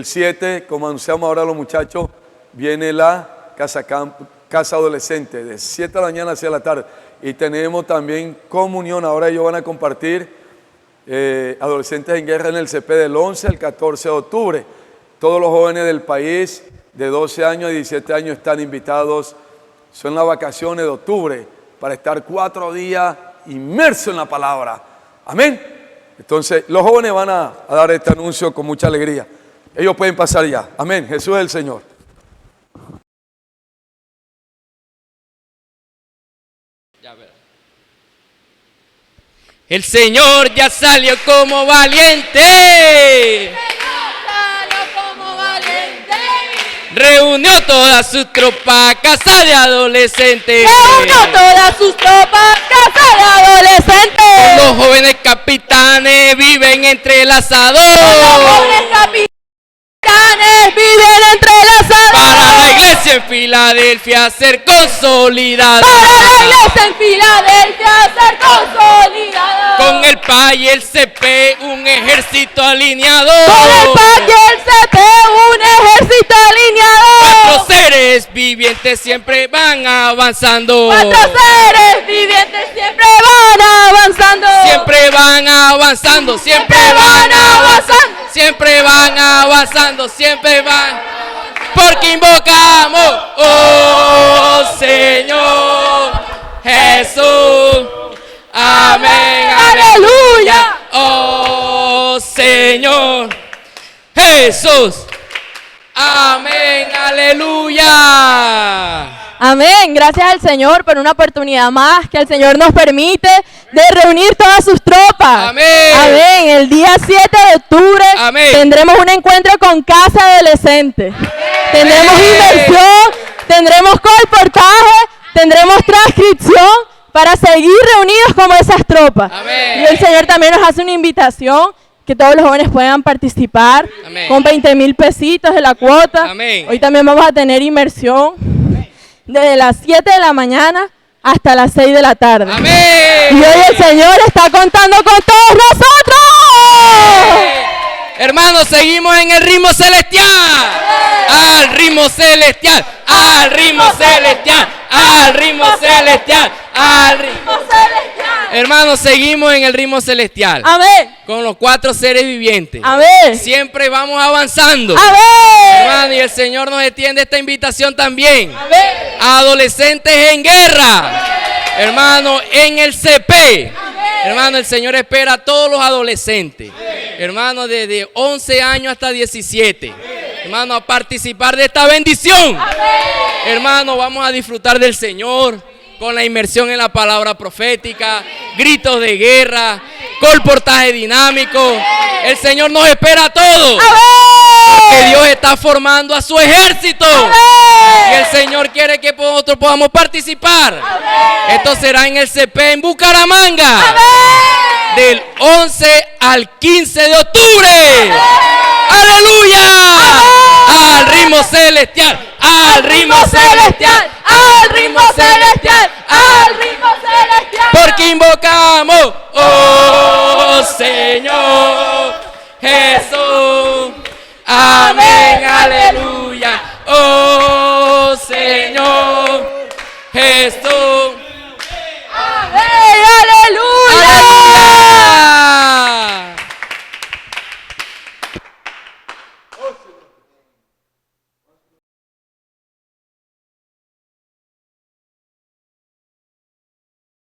7, como anunciamos ahora a los muchachos, viene la casa adolescente de 7 de la mañana hacia la tarde. Y tenemos también comunión. Ahora ellos van a compartir adolescentes en guerra en el CP del 11 al 14 de octubre. Todos los jóvenes del país de 12 años y 17 años están invitados. Son las vacaciones de octubre para estar 4 días inmersos en la palabra. Amén. Entonces los jóvenes van a dar este anuncio con mucha alegría. Ellos pueden pasar ya. Amén. Jesús es el Señor. El Señor ya salió como valiente. Reunió toda su tropa a casa de adolescentes. Reunió todas sus tropas, casa de adolescentes. Los jóvenes capitanes viven entrelazados. Los jóvenes capitanes viven entrelazados. Para la iglesia en Filadelfia ser consolidada. Para la iglesia en Filadelfia ser consolidada. Con el PAI y el CP, un ejército alineado. Con el PAC y el CP, un ejército alineado. Nuestros seres vivientes siempre van avanzando. Nuestros seres vivientes siempre van avanzando. Siempre van avanzando, siempre van avanzando, siempre van avanzando, siempre van. Porque invocamos, oh Señor Jesús. Amén, Aleluya. oh Señor Jesús. Amén, aleluya. Amén, gracias al Señor por una oportunidad más que el Señor nos permite de reunir todas sus tropas. Amén. Amén. El día 7 de octubre Amén. tendremos un encuentro con Casa Adolescente. Tendremos inversión, tendremos colportaje, tendremos transcripción para seguir reunidos como esas tropas. Amén. Y el Señor también nos hace una invitación que todos los jóvenes puedan participar. Amén. Con 20,000 pesitos de la cuota. Amén. Hoy también vamos a tener inmersión desde las 7 de la mañana hasta las 6 de la tarde. Amén. Y hoy el Señor está contando con todos nosotros. Hermanos, seguimos en el ritmo celestial. Al ritmo celestial. Al ritmo celestial. Al ritmo celestial. Al ritmo. Hermanos, seguimos en el ritmo celestial. Amén. Con los 4 seres vivientes. Amén. Siempre vamos avanzando. Amén. Hermano, y el Señor nos extiende esta invitación también. Amén. A adolescentes en guerra. Hermano, en el CP. Hermano, el Señor espera a todos los adolescentes. Hermano, desde 11 años hasta 17. Hermano, a participar de esta bendición. Hermano, vamos a disfrutar del Señor con la inmersión en la palabra profética, gritos de guerra, colportaje dinámico. El Señor nos espera a todos. Porque Dios está formando a su ejército. Y el Señor quiere que nosotros podamos participar. Esto será en el CP en Bucaramanga. Del 11 al 15 de octubre. ¡Aleluya! Al ritmo celestial. Al ritmo celestial. Al ritmo celestial. Al ritmo celestial. Porque invocamos, oh Señor Jesús. Amén, aleluya.